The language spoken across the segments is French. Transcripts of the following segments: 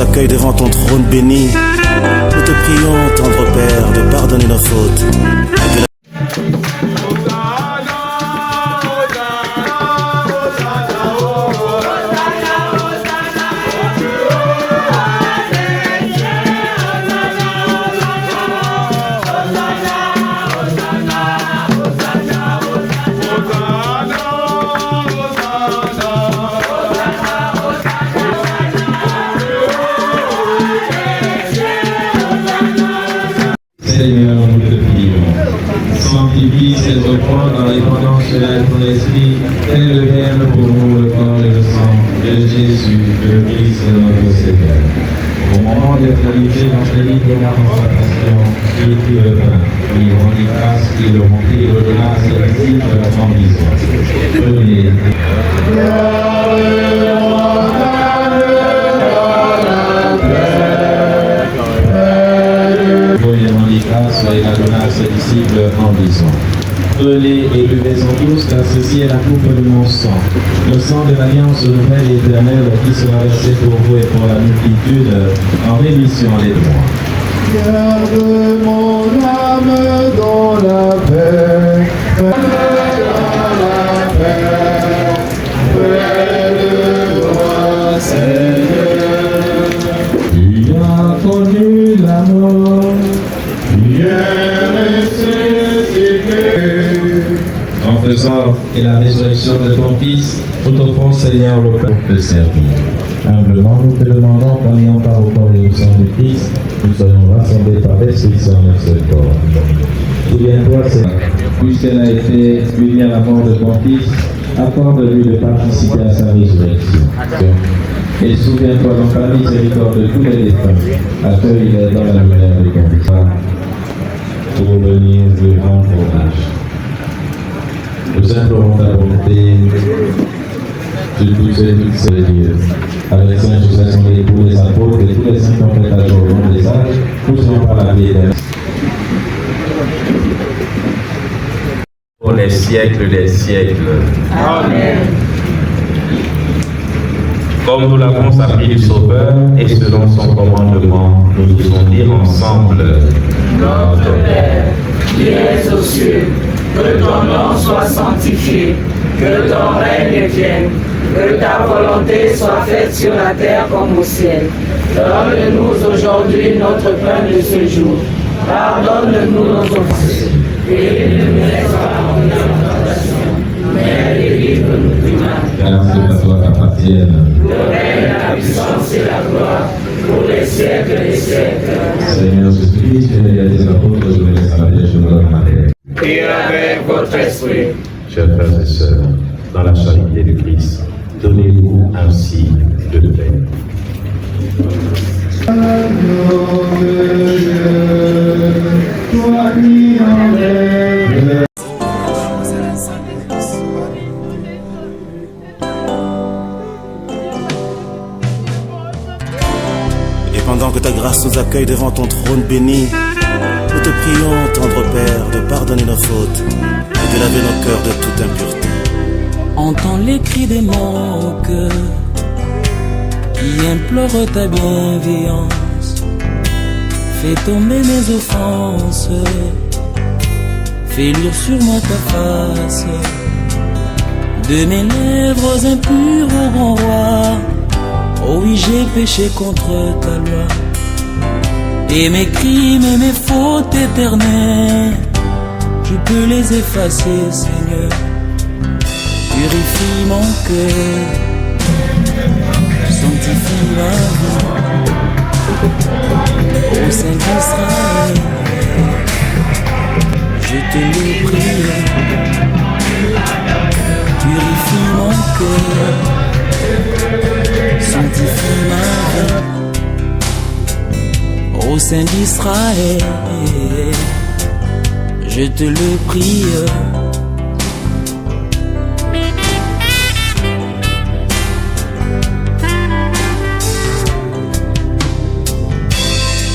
accueille devant ton trône béni. Nous te prions, tendre Père, de pardonner nos fautes. Et de Seigneur, nous te prions. Sanctifie ces offrandes dans l'épandance de ton esprit, et devienne pour nous le corps et le sang de Jésus, le Christ notre Seigneur. Au moment de réaliser l'angélique de la consacration, qui est le pain, qui rendit grâce, qui le remplit au-delà de la cible de la ambition. Venez. Soyez la donne à ses disciples en disant: Venez et buvez-en tous, car ceci est la coupe de mon sang, le sang de l'alliance nouvelle et éternelle qui sera versé pour vous et pour la multitude en rémission des droits. Garde mon âme dans la paix, près de toi, Seigneur. Tu as connu la mort. En faisant et la résurrection de ton Fils, nous t'offrons, Seigneur, le pain de servir. Humblement, nous te demandons qu'en ayant part au corps et au sang du Christ, nous soyons rassemblés par l'Esprit Saint dans ce corps. Souviens-toi, Seigneur, puisqu'elle a été unie à la mort de ton Fils, accorde-lui de participer à sa résurrection. Et souviens-toi donc par la miséricorde de tous les défunts, accueille-les dans la lumière de ton Fils. Pour venir devant ton âge. Nous implorons ta volonté de tous et toutes ces lieux. Avec Saint Joseph, son époux, les apôtres et tous les saints qui ont fait la joie au long des âges, nous serons par la vie éternelle. Pour les siècles des siècles. Amen. Comme nous l'avons appris du Sauveur et selon son commandement, nous devons dire ensemble: Notre Père, qui es aux cieux, que ton nom soit sanctifié, que ton règne vienne, que ta volonté soit faite sur la terre comme au ciel. Donne-nous aujourd'hui notre pain de ce jour. Pardonne-nous nos offenses, et ne nous laisse pas en tentation, mais délivre-nous du mal. Car c'est à toi qu'appartiennent le règne, la puissance et la gloire, pour les siècles des siècles. Seigneur Jésus-Christ, tu l'as dit des apôtres, je vous laisse à la terre, je vous donne ma terre. Et avec votre esprit. Chers frères et sœurs, dans la charité du Christ, donnez-vous ainsi de paix. Toi qui enlèves. Et pendant que ta grâce nous accueille devant ton trône béni, nous te prions, tendre Père, de pardonner nos fautes et de laver nos cœurs de toute impureté. Entends les cris de mon cœur qui implore ta bienveillance. Fais tomber mes offenses, fais lire sur moi ta face. De mes lèvres impures au grand roi, oh oui, j'ai péché contre ta loi. Et mes crimes et mes fautes éternelles, je peux les effacer, Seigneur. Purifie mon cœur, sanctifie ma vie, ô Saint d'Israël, je te le prie. Purifie mon cœur, sanctifie ma vie, ô Saint d'Israël, je te le prie.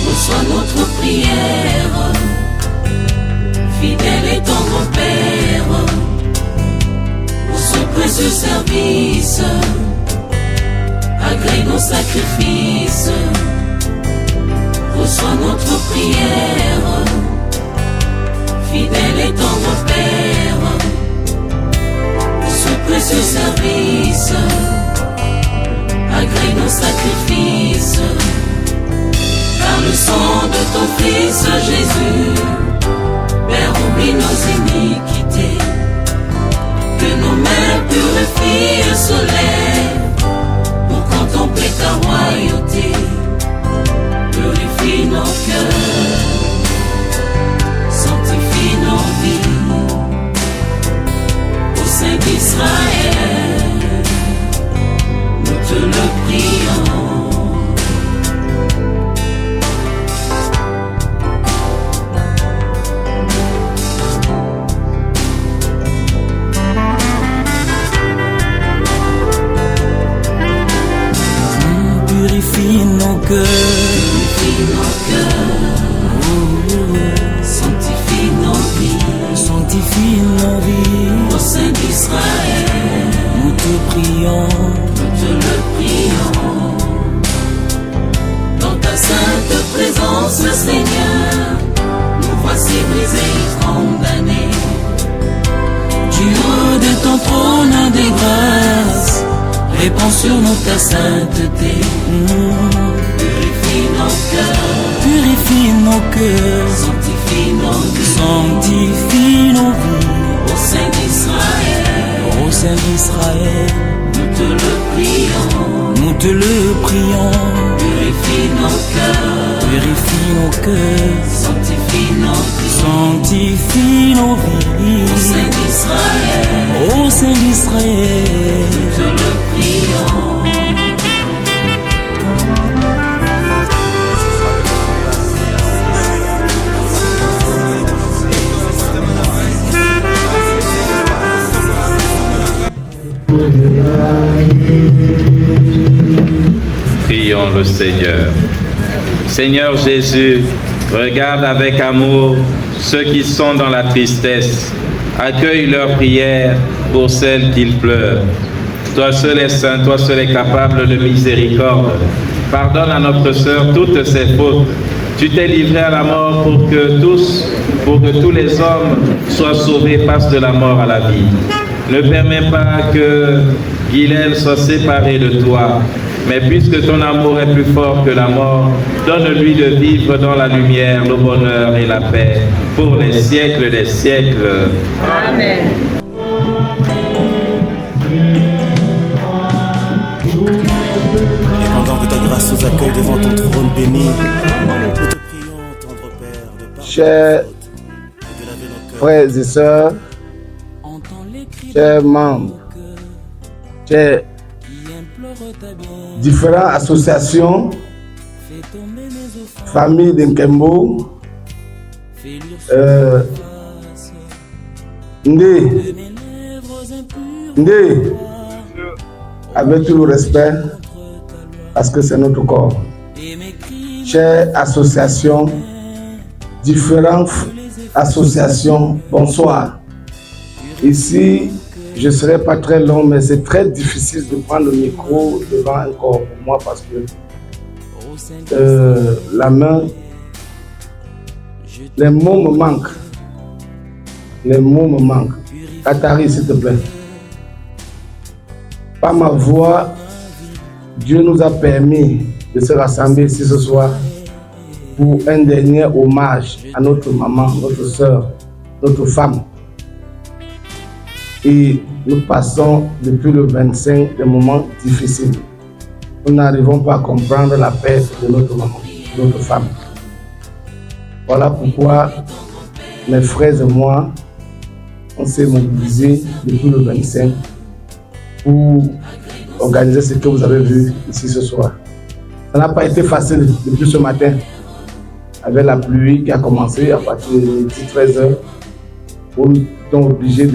Reçois notre prière, fidèle et tendre Père, pour ce précieux service. agrée nos sacrifices, reçois notre prière, fidèle et tendre Père, ce précieux service, agrée nos sacrifices, par le sang de ton Fils Jésus, Père, oublie nos iniquités, que nos mains purifient se lèvent pour contempler ta royauté. Purifie nos cœurs, sanctifie nos vies, au sein d'Israël, nous te le prions. Purifie nos cœurs, Sanctifie nos vies, sanctifie nos vies, au sein d'Israël, nous te prions. nous te le prions. Dans ta sainte présence, Seigneur, nous voici brisés et condamnés. Du haut de ton trône de grâce, répands sur nous ta sainteté. Purifie nos cœurs, Purifie nos cœurs, sanctifie nos vies, sanctifie nos vies, au sein d'Israël, au sein d'Israël, nous te le prions. nous te le prions. Purifie nos cœurs, Purifie nos cœurs, sanctifie nos vies, sanctifie nos au sein vies, d'Israël, au sein d'Israël. nous te le prions. Prions le Seigneur. Seigneur Jésus, regarde avec amour ceux qui sont dans la tristesse. Accueille leurs prières pour celles qu'ils pleurent. Toi seul es saint, toi seul es capable de miséricorde. Pardonne à notre sœur toutes ses fautes. Tu t'es livré à la mort pour que tous les hommes soient sauvés, passent de la mort à la vie. Ne permets pas que Guylaine soit séparée de toi, mais puisque ton amour est plus fort que la mort, donne-lui de vivre dans la lumière, le bonheur et la paix pour les siècles des siècles. Amen. Et pendant que ta grâce nous accueille devant ton trône béni, nous te prions, tendre Père, de pardonner Chers nos fautes et de laver nos cœurs. frères et sœurs, Entends les cris chers de membres, nos cœurs chers qui implorent ta bienveillance. différentes associations, Fais tomber mes offenses, familles d'Nkembo, fais luire Ndé, de mes lèvres impures, Ndé, avec tout le respect, parce que c'est notre corps. et mes cris Chères associations, différentes associations, bonsoir. Ici, je ne serai pas très long, mais c'est très difficile de prendre le micro devant un corps pour moi parce que au sein la main, les mots me manquent. Les mots me manquent. Katari, s'il te plaît. Par ma voix, Dieu nous a permis de se rassembler ici ce soir pour un dernier hommage à notre maman, notre soeur, notre femme. Et nous passons depuis le 25 des moments difficiles. Nous n'arrivons pas à comprendre la perte de notre maman, de notre femme. Voilà pourquoi mes frères et moi, on s'est mobilisés depuis le 25 pour organiser ce que vous avez vu ici ce soir. Ça n'a pas été facile depuis ce matin, avec la pluie qui a commencé à partir de 13h. On est obligé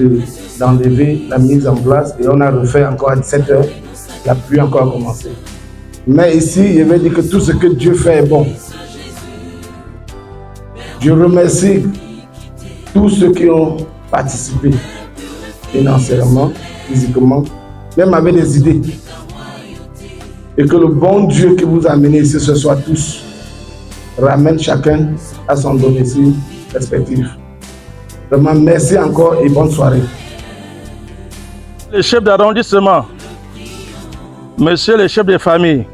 d'enlever la mise en place et on a refait encore à 17h. La pluie encore a commencé. Mais ici, je vais dire que tout ce que Dieu fait est bon. Je remercie tous ceux qui ont participé financièrement, physiquement, même avec des idées. et que le bon Dieu qui vous a amené ici ce soir tous ramène chacun à son domicile respectif. Vraiment, merci encore et bonne soirée. Les chefs d'arrondissement, messieurs les chefs de famille,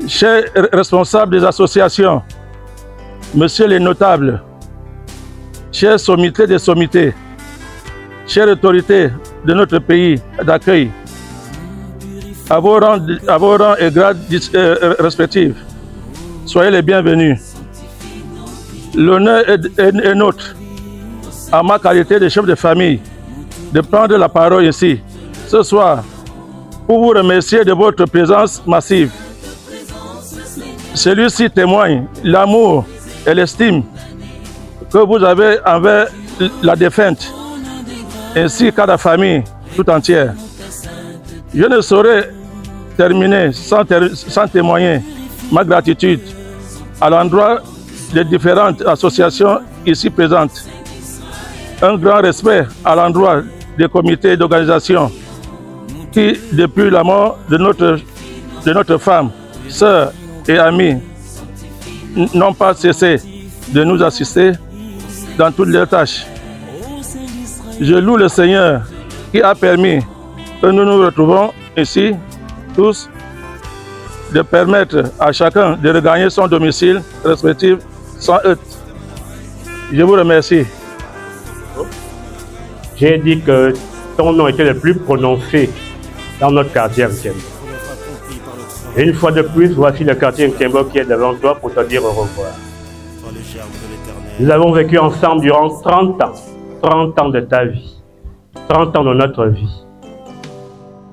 chers responsables des associations, messieurs les notables, chers sommités des sommités, chères autorités de notre pays d'accueil, à vos rangs et grades respectifs, soyez les bienvenus. L'honneur est nôtre, à ma qualité de chef de famille, de prendre la parole ici, ce soir, pour vous remercier de votre présence massive. Celui-ci témoigne l'amour et l'estime que vous avez envers la défunte, ainsi qu'à la famille tout entière. Je ne saurais terminer sans témoigner ma gratitude à l'endroit des différentes associations ici présentes. Un grand respect à l'endroit des comités d'organisation qui, depuis la mort de notre femme, sœur et amie, n'ont pas cessé de nous assister dans toutes leurs tâches. Je loue le Seigneur qui a permis que nous nous retrouvons ici, tous, de permettre à chacun de regagner son domicile respectif sans heurts. Je vous remercie. J'ai dit que ton nom était le plus prononcé dans notre quartier Nkembo. Et une fois de plus, voici le quartier Nkembo qui est devant toi pour te dire au revoir. Nous avons vécu ensemble durant 30 ans. 30 ans de ta vie. 30 ans de notre vie.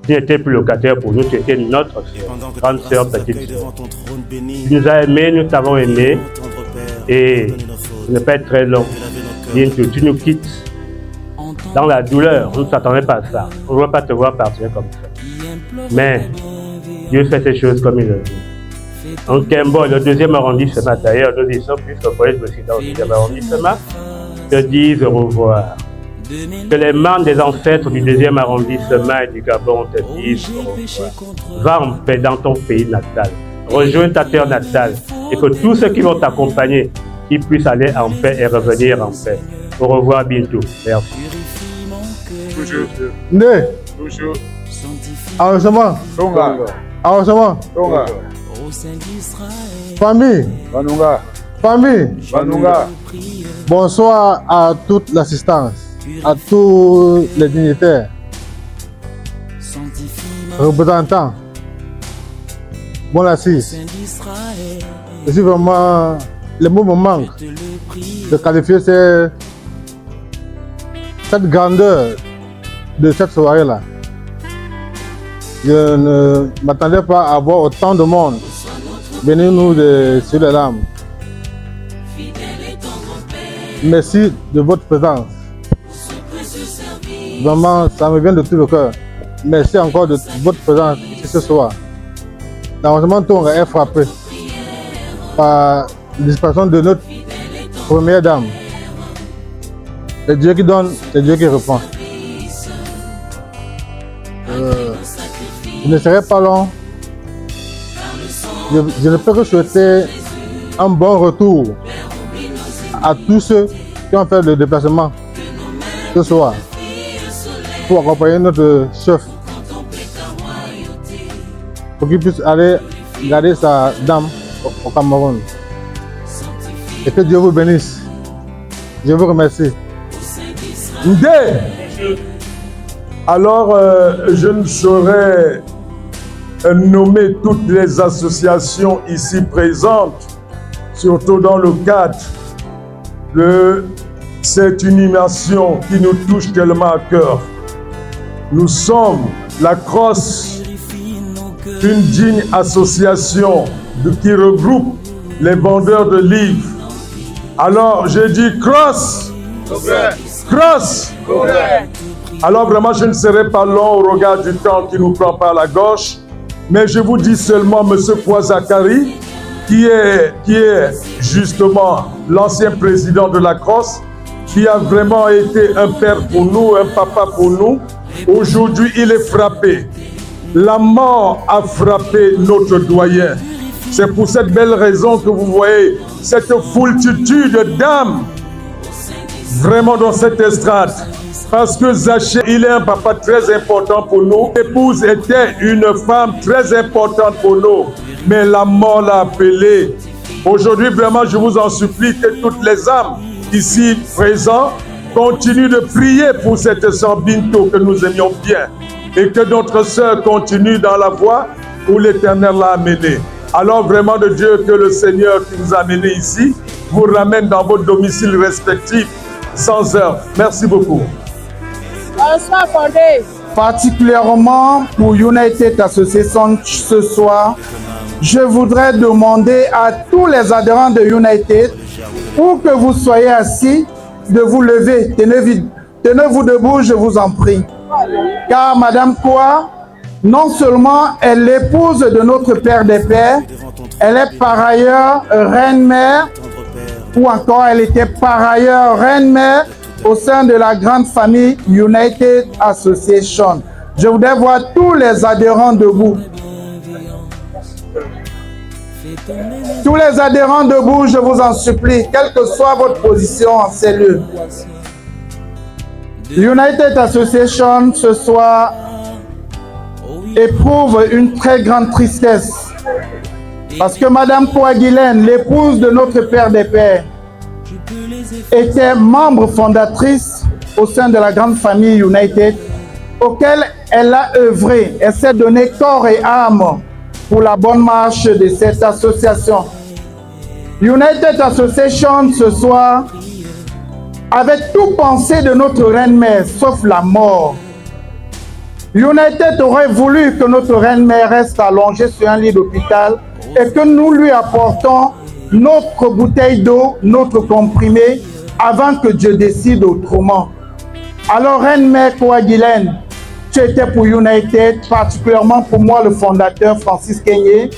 Tu n'étais plus locataire pour nous, tu étais notre sœur, grande sœur, petite sœur. Tu nous as aimés, nous t'avons aimés. Et ce n'est pas très long. Bientôt, tu nous quittes dans la douleur. On ne s'attendait pas à ça. On ne veut pas te voir partir comme ça. Mais Dieu fait ces choses comme il le veut. En Nkembo, le 2e arrondissement, d'ailleurs, nous y sommes, puisque le collège président au 2e arrondissement, te disent au revoir. Que les membres des ancêtres du 2e arrondissement et du Gabon te disent au revoir. Va en paix dans ton pays natal. Rejoins ta terre natale et que tous ceux qui vont t'accompagner, qu'ils puissent aller en paix et revenir en paix. Au revoir bientôt. Merci. Toujours. Né. Toujours. Arrangement. Tonga. Arrangement. Tonga. Famille. Banunga. Famille. Banunga. Bonsoir à toute l'assistance, à tous les dignitaires, représentants. Bon assis. Je suis vraiment, le mot me manque de qualifier cette grandeur de cette soirée-là. Je ne m'attendais pas à voir autant de monde venir nous sur les lames. Merci de votre présence. Vraiment, ça me vient de tout le cœur. Merci encore de votre présence ici ce soir. L'arrangement Tonga est frappé par la disparition de notre première dame. C'est Dieu qui donne, c'est Dieu qui reprend. Je ne serai pas long. Je ne peux que souhaiter un bon retour à tous ceux qui ont fait le déplacement ce soir pour accompagner notre chef pour qu'il puisse aller garder sa dame au Cameroun. Et que Dieu vous bénisse. Je vous remercie. Ndé. Alors, je ne saurais nommer toutes les associations ici présentes, surtout dans le cadre de cette inhumation qui nous touche tellement à cœur. Nous sommes la Crosse, une digne association qui regroupe les vendeurs de livres. Alors, j'ai dit Crosse, Crosse. Alors vraiment, je ne serai pas long au regard du temps qui nous prend par la gauche, mais je vous dis seulement, M. Kouazakari, qui est justement l'ancien président de la Crosse, qui a vraiment été un père pour nous, un papa pour nous. Aujourd'hui, il est frappé la mort a frappé notre doyen. C'est pour cette belle raison que vous voyez cette foultitude d'âmes vraiment dans cette estrade. Parce que Zachée, il est un papa très important pour nous. L'épouse était une femme très importante pour nous. Mais la mort l'a appelé. Aujourd'hui, vraiment, je vous en supplie que toutes les âmes ici présentes continuent de prier pour cette sœur Binto que nous aimions bien. Et que notre sœur continue dans la voie où l'Éternel l'a amenée. Alors vraiment de Dieu que le Seigneur qui vous a amené ici vous ramène dans vos domiciles respectifs sans heurts. Merci beaucoup. Particulièrement pour United Association ce soir, je voudrais demander à tous les adhérents de United, où que vous soyez assis, de vous lever. Tenez-vous debout, je vous en prie. Car Madame Koa, non seulement est l'épouse de notre Père des Pères, elle est par ailleurs reine-mère, ou encore elle était par ailleurs reine-mère au sein de la grande famille United Association. Je voudrais voir tous les adhérents debout. Tous les adhérents debout, je vous en supplie, quelle que soit votre position en ces lieux. United Association ce soir éprouve une très grande tristesse parce que Madame Koa-Guylaine, l'épouse de notre Père des Pères, était membre fondatrice au sein de la grande famille United, auquel elle a œuvré. Elle s'est donné corps et âme pour la bonne marche de cette association. United Association ce soir avait tout pensé de notre reine-mère, sauf la mort. United aurait voulu que notre reine-mère reste allongée sur un lit d'hôpital et que nous lui apportons notre bouteille d'eau, notre comprimé, avant que Dieu décide autrement. Alors, reine-mère Koa-Guylaine, tu étais pour United, particulièrement pour moi, le fondateur Francis Kenyé.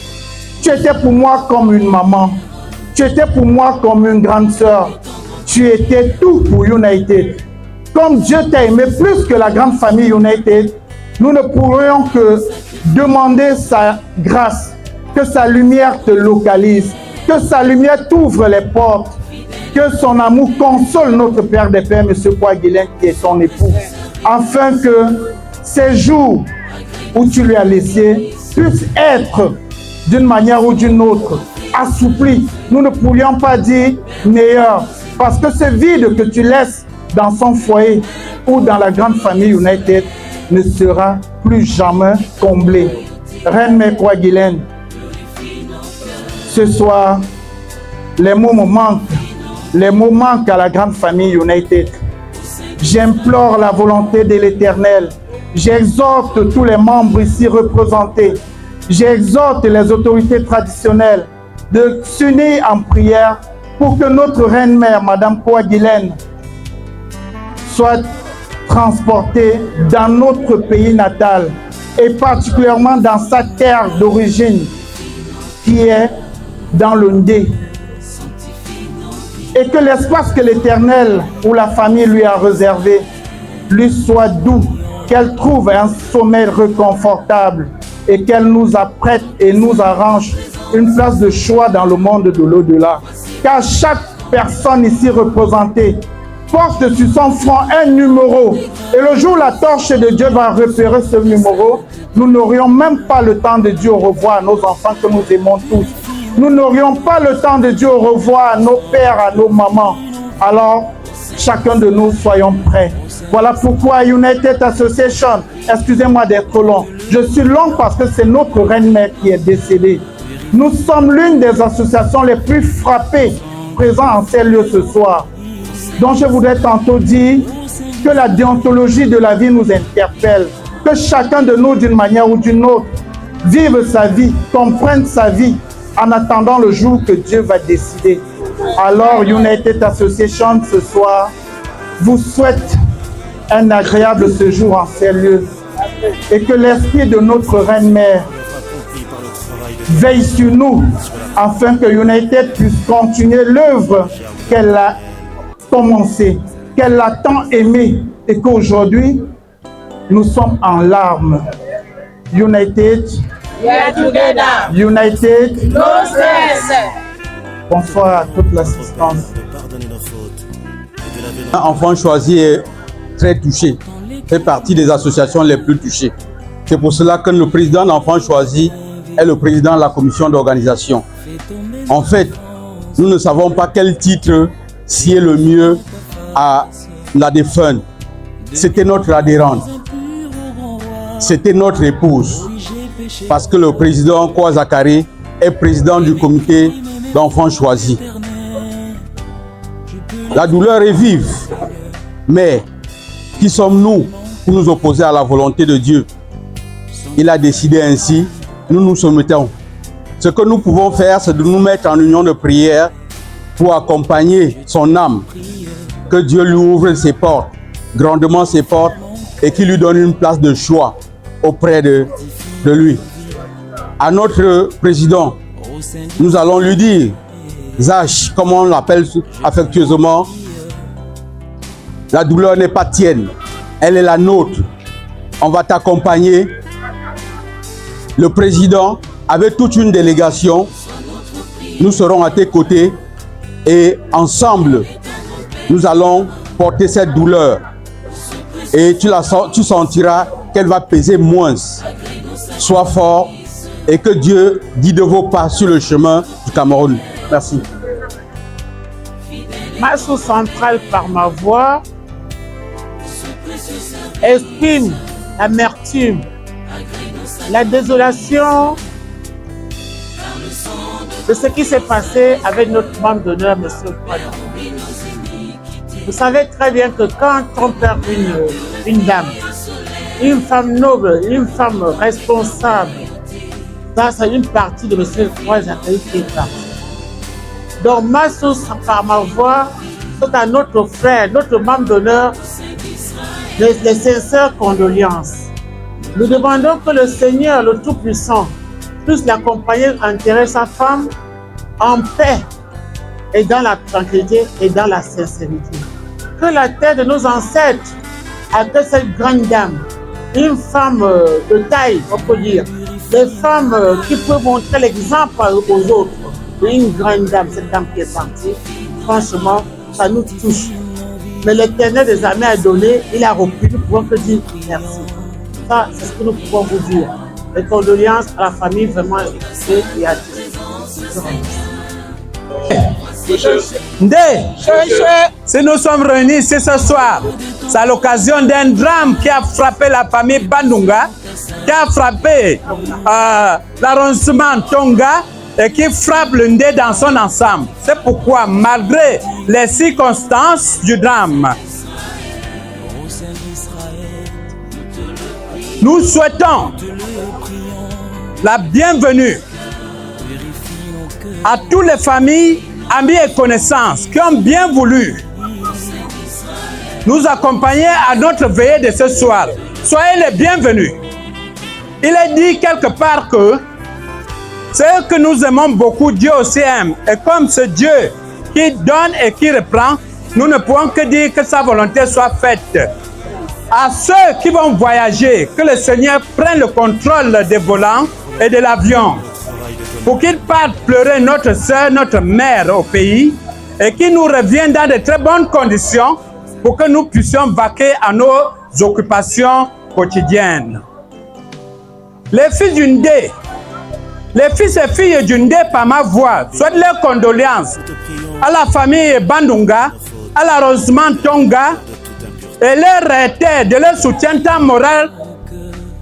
Tu étais pour moi comme une maman. Tu étais pour moi comme une grande sœur. Tu étais tout pour United. Comme Dieu t'a aimé plus que la grande famille United, nous ne pourrions que demander sa grâce, que sa lumière te localise, que sa lumière t'ouvre les portes, que son amour console notre Père des Pères, M. Koa-Guylaine, qui est son époux, afin que ces jours où tu lui as laissé puissent être, d'une manière ou d'une autre, assouplis. Nous ne pourrions pas dire meilleur, parce que ce vide que tu laisses dans son foyer ou dans la grande famille United ne sera plus jamais comblé. Reine-mère Koa-Guylaine, ce soir, les mots me manquent. Les mots manquent à la grande famille United. J'implore la volonté de l'Éternel. J'exhorte tous les membres ici représentés. J'exhorte les autorités traditionnelles de s'unir en prière pour que notre reine-mère, Madame Koa-Guylaine, soit transportée dans notre pays natal et particulièrement dans sa terre d'origine qui est dans le Ndé. Et que l'espace que l'Éternel ou la famille lui a réservé lui soit doux, qu'elle trouve un sommeil réconfortable et qu'elle nous apprête et nous arrange une place de choix dans le monde de l'au-delà. Car chaque personne ici représentée porte sur son front un numéro. Et le jour où la torche de Dieu va repérer ce numéro, nous n'aurions même pas le temps de dire au revoir à nos enfants que nous aimons tous. Nous n'aurions pas le temps de dire au revoir à nos pères, à nos mamans. Alors, chacun de nous, soyons prêts. Voilà pourquoi United Association, excusez-moi d'être long. Je suis long parce que c'est notre reine-mère qui est décédée. Nous sommes l'une des associations les plus frappées présentes en ces lieux ce soir. Donc je voudrais tantôt dire que la déontologie de la vie nous interpelle. Que chacun de nous, d'une manière ou d'une autre, vive sa vie, comprenne sa vie, en attendant le jour que Dieu va décider. Alors, United Association, ce soir, vous souhaite un agréable séjour en ces lieux et que l'esprit de notre Reine-Mère veille sur nous afin que United puisse continuer l'œuvre qu'elle a commencée, qu'elle a tant aimée et qu'aujourd'hui, nous sommes en larmes. United. We are together. United. No stress. Bonsoir à toute l'assistance. Un enfant choisi est très touché, fait partie des associations les plus touchées. C'est pour cela que le président d'Enfants Choisis est le président de la commission d'organisation. En fait, nous ne savons pas quel titre sied le mieux à la défunte. C'était notre adhérente, c'était notre épouse, parce que le président Kwa Zakari est président du comité d'Enfants Choisis. La douleur est vive, mais qui sommes-nous pour nous opposer à la volonté de Dieu? Il a décidé ainsi, nous nous soumettons. Ce que nous pouvons faire, c'est de nous mettre en union de prière pour accompagner son âme. Que Dieu lui ouvre ses portes, grandement ses portes, et qu'il lui donne une place de choix auprès de lui. À notre président, nous allons lui dire, Zach, comme on l'appelle affectueusement, la douleur n'est pas tienne, elle est la nôtre. On va t'accompagner. Le président, avec toute une délégation, nous serons à tes côtés et ensemble, nous allons porter cette douleur. Et tu sentiras qu'elle va peser moins. Sois fort et que Dieu guide vos pas sur le chemin du Cameroun. Merci. Ma source centrale par ma voix exprime l'amertume, la désolation de ce qui s'est passé avec notre membre d'honneur, M. Poilon. Vous savez très bien que quand on perd une dame, une femme noble, une femme responsable, ça c'est une partie de M. Kwa Zakari qui est partie. Donc ma source par ma voix, c'est à notre frère, notre membre d'honneur, les sincères condoléances. Nous demandons que le Seigneur, le Tout-Puissant, puisse l'accompagner, enterrer sa femme en paix et dans la tranquillité et dans la sincérité. Que la terre de nos ancêtres accueille cette grande dame, une femme de taille, on peut dire, des femmes qui peuvent montrer l'exemple aux autres. Une grande dame, cette dame qui est partie, franchement, ça nous touche. Mais l'Éternel des armées a donné, il a repris, nous pouvons que dire merci. Ça, c'est ce que nous pouvons vous dire. Les condoléances à la famille, vraiment, et à tous. Si nous sommes réunis ici ce soir, c'est à l'occasion d'un drame qui a frappé la famille Bandunga, qui a frappé l'arrondissement Tonga et qui frappe le Ndé dans son ensemble. C'est pourquoi, malgré les circonstances du drame, nous souhaitons la bienvenue à toutes les familles, amis et connaissances qui ont bien voulu nous accompagner à notre veillée de ce soir. Soyez les bienvenus. Il est dit quelque part que ce que nous aimons beaucoup, Dieu aussi aime. Et comme ce Dieu qui donne et qui reprend, nous ne pouvons que dire que sa volonté soit faite. À ceux qui vont voyager, que le Seigneur prenne le contrôle des volants et de l'avion, pour qu'ils partent pleurer notre sœur, notre mère au pays, et qu'ils nous reviennent dans de très bonnes conditions pour que nous puissions vaquer à nos occupations quotidiennes. Les fils du Ndé, les fils et filles du Ndé par ma voix, souhaitent leurs condoléances à la famille Bandunga, à l'arrondissement Tonga, et leur réitère de leur soutien tant moral,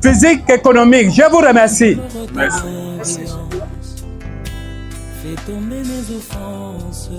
physique qu'économique. Je vous remercie. Merci. Fais tomber mes offenses.